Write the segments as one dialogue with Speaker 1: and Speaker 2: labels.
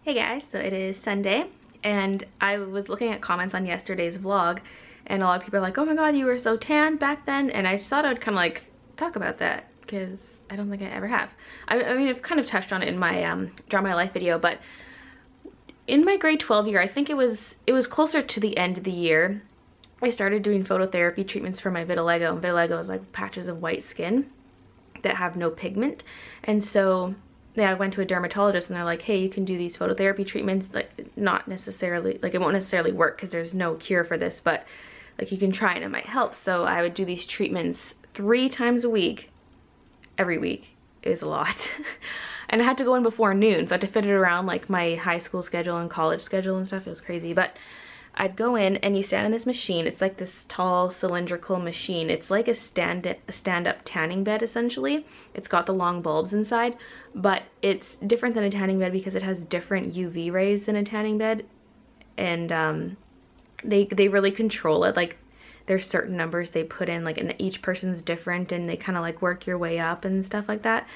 Speaker 1: Hey guys, so it is Sunday and I was looking at comments on yesterday's vlog and a lot of people are like, oh my god, you were so tan back then, and I just thought I would kind of like talk about that because I don't think I ever have. I mean, I've kind of touched on it in my Draw My Life video, but in my grade 12 year, I think it was closer to the end of the year, I started doing phototherapy treatments for my vitiligo, and vitiligo is like patches of white skin that have no pigment. And so yeah, I went to a dermatologist and they're like, hey, you can do these phototherapy treatments, like not necessarily, like it won't necessarily work because there's no cure for this, but like you can try and it might help. So I would do these treatments 3 times a week, every week. Is a lot. And I had to go in before noon, so I had to fit it around like my high school schedule and college schedule and stuff. It was crazy, but I'd go in and you stand in this machine. It's like this tall cylindrical machine. It's like a stand-up tanning bed essentially. It's got the long bulbs inside, but it's different than a tanning bed because it has different UV rays than a tanning bed, and they really control it. Like there's certain numbers they put in, like, and each person's different, and they kind of like work your way up and stuff like that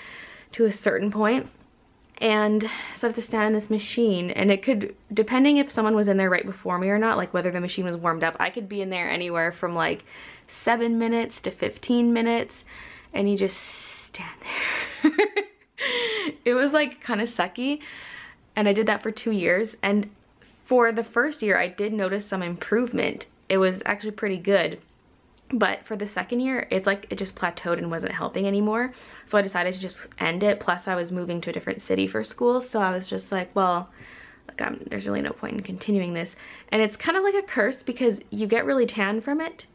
Speaker 1: to a certain point. And so I had to stand in this machine, and it could, depending if someone was in there right before me or not, like whether the machine was warmed up, I could be in there anywhere from like 7 minutes to 15 minutes, and you just stand there. It was like kind of sucky, and I did that for 2 years, and for the first year I did notice some improvement. It was actually pretty good. But for the second year, it's like it just plateaued and wasn't helping anymore. So I decided to just end it. Plus I was moving to a different city for school. So I was just like, well, like there's really no point in continuing this. And it's kind of like a curse because you get really tan from it.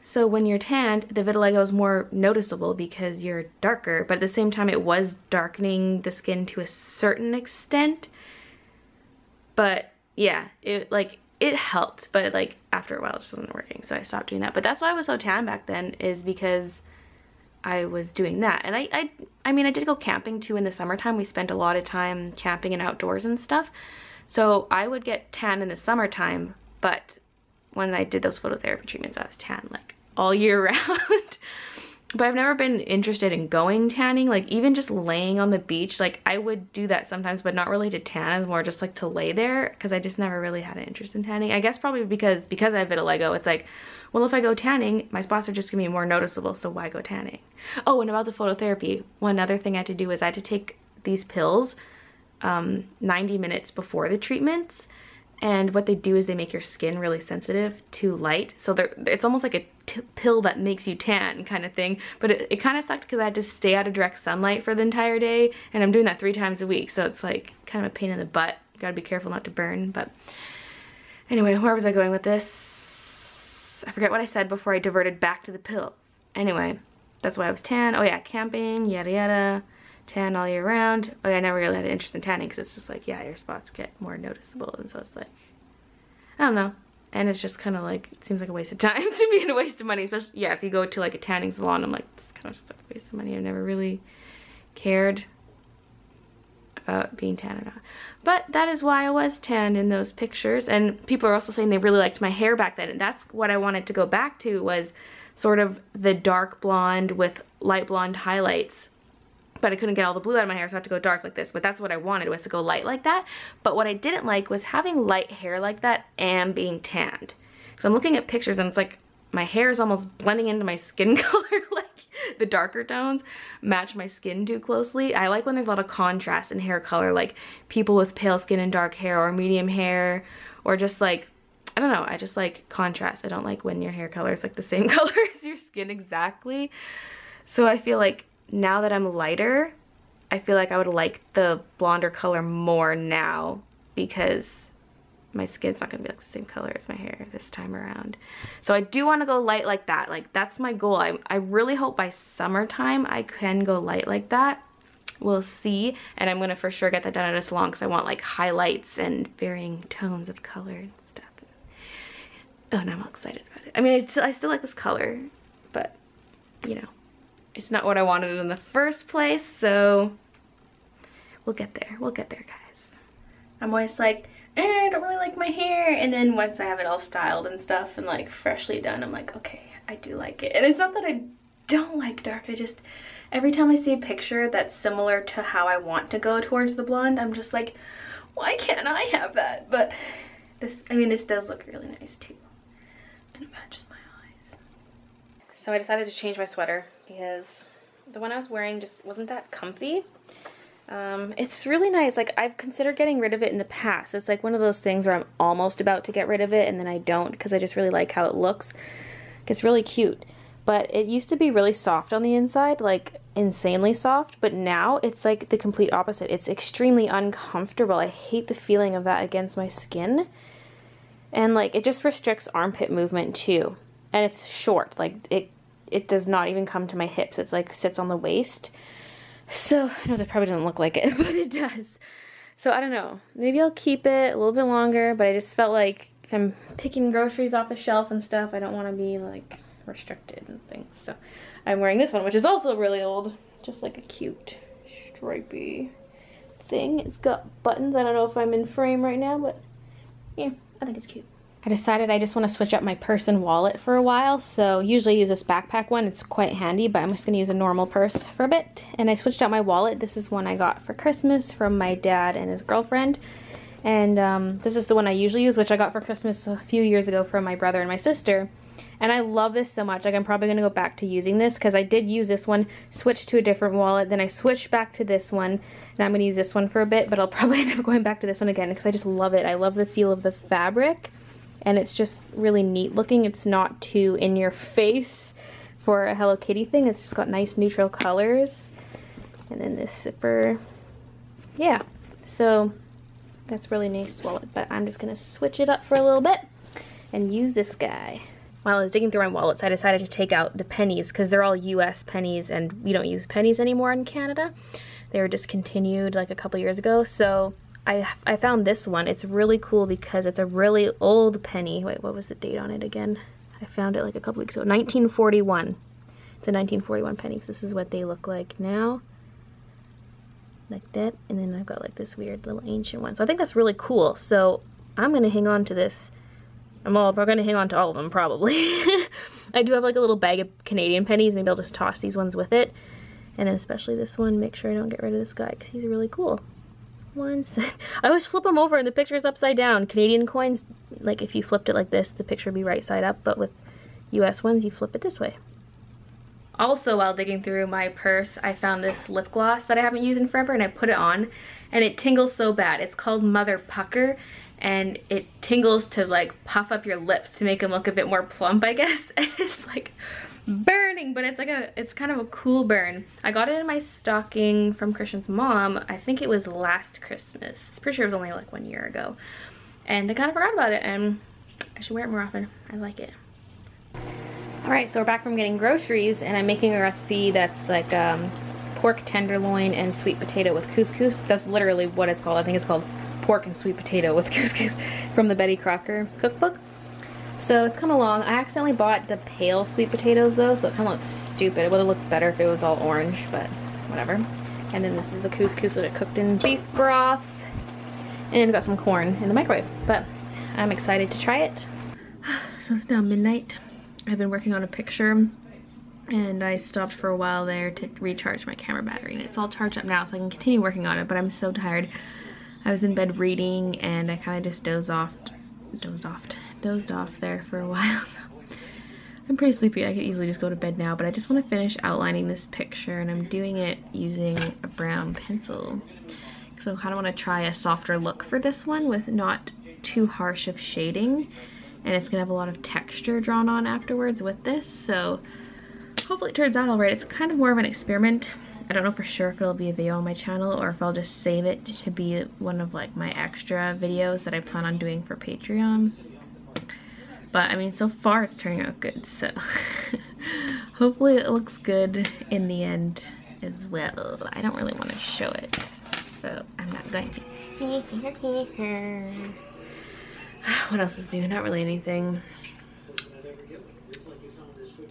Speaker 1: So when you're tanned, the vitiligo is more noticeable because you're darker. But at the same time, it was darkening the skin to a certain extent. But yeah, it helped, but like after a while it just wasn't working, so I stopped doing that. But that's why I was so tan back then, is because I was doing that. And I mean I did go camping too in the summertime. We spent a lot of time camping and outdoors and stuff, so I would get tan in the summertime, but when I did those phototherapy treatments I was tan like all year round. But I've never been interested in going tanning, like even just laying on the beach. Like I would do that sometimes, but not really to tan, it's more just like to lay there, because I just never really had an interest in tanning. I guess probably because I have vitiligo, it's like, well, if I go tanning, my spots are just gonna be more noticeable, so why go tanning? Oh, and about the phototherapy, one other thing I had to do is I had to take these pills 90 minutes before the treatments. And what they do is they make your skin really sensitive to light. So it's almost like a pill that makes you tan kind of thing. But it kind of sucked because I had to stay out of direct sunlight for the entire day. And I'm doing that 3 times a week. So it's like kind of a pain in the butt. You gotta be careful not to burn. But anyway, where was I going with this? I forget what I said before I diverted back to the pills. Anyway, that's why I was tan. Oh yeah, camping, yada yada. Tan all year round. Oh yeah, I never really had an interest in tanning because it's just like, yeah, your spots get more noticeable, and so it's like, I don't know. And it's just kind of like, it seems like a waste of time to me and a waste of money, especially, yeah, if you go to like a tanning salon, I'm like, it's kind of just like a waste of money. I've never really cared about being tan or not. But that is why I was tanned in those pictures, and people are also saying they really liked my hair back then, and that's what I wanted to go back to, was sort of the dark blonde with light blonde highlights. But I couldn't get all the blue out of my hair, so I had to go dark like this. But that's what I wanted, was to go light like that. But what I didn't like was having light hair like that and being tanned. So I'm looking at pictures and it's like my hair is almost blending into my skin color. Like the darker tones match my skin too closely. I like when there's a lot of contrast in hair color, like people with pale skin and dark hair, or medium hair, or just like, I don't know, I just like contrast. I don't like when your hair color is like the same color as your skin exactly. So I feel like now that I'm lighter, I feel like I would like the blonder color more now, because my skin's not gonna be like the same color as my hair this time around. So I do want to go light like that. Like that's my goal. I really hope by summertime I can go light like that. We'll see. And I'm gonna for sure get that done at a salon, because I want like highlights and varying tones of color and stuff. Oh, and I'm all excited about it. I mean, I still like this color, but you know, it's not what I wanted in the first place, so we'll get there. We'll get there, guys. I'm always like, I don't really like my hair, and then once I have it all styled and stuff and like freshly done, I'm like, okay, I do like it. And it's not that I don't like dark, I just, every time I see a picture that's similar to how I want to go towards the blonde, I'm just like, Why can't I have that? But this, I mean, this does look really nice too. And it matches my eyes. So I decided to change my sweater because the one I was wearing just wasn't that comfy. It's really nice. Like, I've considered getting rid of it in the past. It's like one of those things where I'm almost about to get rid of it and then I don't because I just really like how it looks. It's really cute. But it used to be really soft on the inside, like insanely soft, but now it's like the complete opposite. It's extremely uncomfortable. I hate the feeling of that against my skin. And like, it just restricts armpit movement too. And it's short, like it does not even come to my hips. It's like sits on the waist. So, I know that probably doesn't look like it, but it does. So, I don't know. Maybe I'll keep it a little bit longer, but I just felt like if I'm picking groceries off the shelf and stuff, I don't want to be, like, restricted and things. So, I'm wearing this one, which is also really old. Just like a cute, stripy thing. It's got buttons. I don't know if I'm in frame right now, but yeah, I think it's cute. I decided I just want to switch up my purse and wallet for a while, so usually I use this backpack one. It's quite handy, but I'm just going to use a normal purse for a bit. And I switched out my wallet. This is one I got for Christmas from my dad and his girlfriend. And this is the one I usually use, which I got for Christmas a few years ago from my brother and my sister. And I love this so much. Like, I'm probably going to go back to using this because I did use this one, switched to a different wallet, then I switched back to this one. And I'm going to use this one for a bit, but I'll probably end up going back to this one again because I just love it. I love the feel of the fabric. And it's just really neat looking. It's not too in your face for a Hello Kitty thing. It's just got nice neutral colors. And then this zipper. Yeah, so that's really nice wallet. But I'm just gonna switch it up for a little bit and use this guy. While I was digging through my wallets, I decided to take out the pennies because they're all US pennies and we don't use pennies anymore in Canada. They were discontinued like a couple years ago. So I found this one. It's really cool because it's a really old penny. Wait, what was the date on it again? I found it like a couple weeks ago. 1941. It's a 1941 penny. So this is what they look like now. Like that. And then I've got like this weird little ancient one. So I think that's really cool. So I'm going to hang on to this. Well, we're going to hang on to all of them probably. I do have like a little bag of Canadian pennies. Maybe I'll just toss these ones with it. And then especially this one. Make sure I don't get rid of this guy because he's really cool. I always flip them over and the picture is upside down. Canadian coins, like if you flipped it like this, the picture would be right side up, but with US ones, you flip it this way. Also, while digging through my purse, I found this lip gloss that I haven't used in forever and I put it on and it tingles so bad. It's called Mother Pucker and it tingles to like puff up your lips to make them look a bit more plump, I guess. And it's like burning, but it's kind of a cool burn. I got it in my stocking from Christian's mom. I think it was last Christmas. I'm pretty sure it was only like 1 year ago. And I kind of forgot about it and I should wear it more often. I like it. Alright, so we're back from getting groceries and I'm making a recipe that's like pork tenderloin and sweet potato with couscous. That's literally what it's called. I think it's called pork and sweet potato with couscous from the Betty Crocker cookbook. So it's kind of long. I accidentally bought the pale sweet potatoes though, so it kind of looks stupid. It would have looked better if it was all orange, but whatever. And then this is the couscous that I cooked in beef broth. And got some corn in the microwave. But I'm excited to try it. So it's now midnight. I've been working on a picture and I stopped for a while there to recharge my camera battery. And it's all charged up now so I can continue working on it, but I'm so tired. I was in bed reading and I kind of just dozed off there for a while. So I'm pretty sleepy. I could easily just go to bed now, but I just want to finish outlining this picture and I'm doing it using a brown pencil. So I kind of want to try a softer look for this one with not too harsh of shading. And it's going to have a lot of texture drawn on afterwards with this. So hopefully it turns out alright. It's kind of more of an experiment. I don't know for sure if it'll be a video on my channel or if I'll just save it to be one of like my extra videos that I plan on doing for Patreon. But I mean, so far it's turning out good, so hopefully it looks good in the end as well. I don't really want to show it, so I'm not going to. What else is new? Not really anything.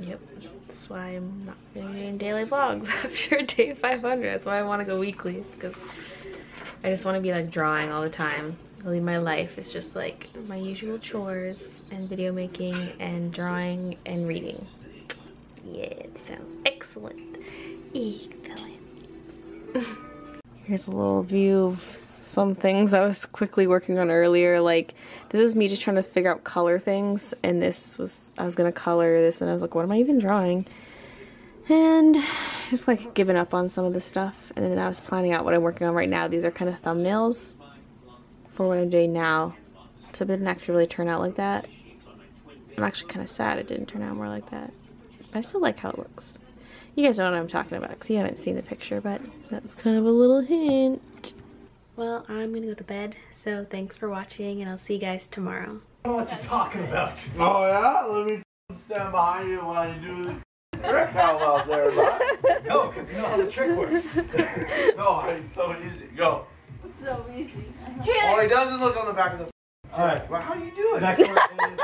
Speaker 1: Yep, that's why I'm not really doing daily vlogs after day 500. That's why I want to go weekly, because I just want to be like drawing all the time. Really, my life is just like my usual chores and video making and drawing and reading. Yeah, it sounds excellent. Excellent. Here's a little view of some things I was quickly working on earlier. Like, this is me just trying to figure out color things, and this was, I was gonna color this, and I was like, what am I even drawing? And just like giving up on some of this stuff, and then I was planning out what I'm working on right now. These are kind of thumbnails for what I'm doing now, so it didn't actually really turn out like that. I'm actually kind of sad it didn't turn out more like that, but I still like how it looks. You guys don't know what I'm talking about because you haven't seen the picture, but that's kind of a little hint. Well, I'm gonna go to bed, so thanks for watching, and I'll see you guys tomorrow.
Speaker 2: I don't know what you're talking about. Oh yeah? Let me stand behind you while you do the trick. How about there, bud? No, because you know how the trick works. No, it's so easy. Go.
Speaker 3: It's so easy.
Speaker 2: Oh, he doesn't look on the back of the... Alright, well, how do you do it? Next one is...